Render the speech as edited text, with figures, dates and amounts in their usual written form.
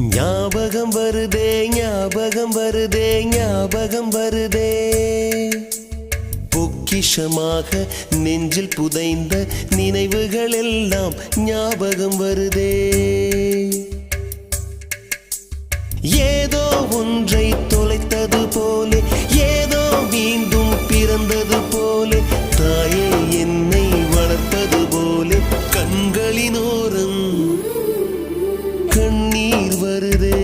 ஞாபகம் வருதே ஞாபகம் வருதே ஞாபகம் வருதே பொக்கிஷமாக நெஞ்சில் புதைந்த நினைவுகள் எல்லாம் ஞாபகம் வருதே ஏதோ ஒன்றை தொலைத்தது போலே ஏதோ மீண்டும் பிறந்தது போலே தாயே என்னை வளர்ப்பது போலே கண்களினோரம் கண்ணீர் வருதே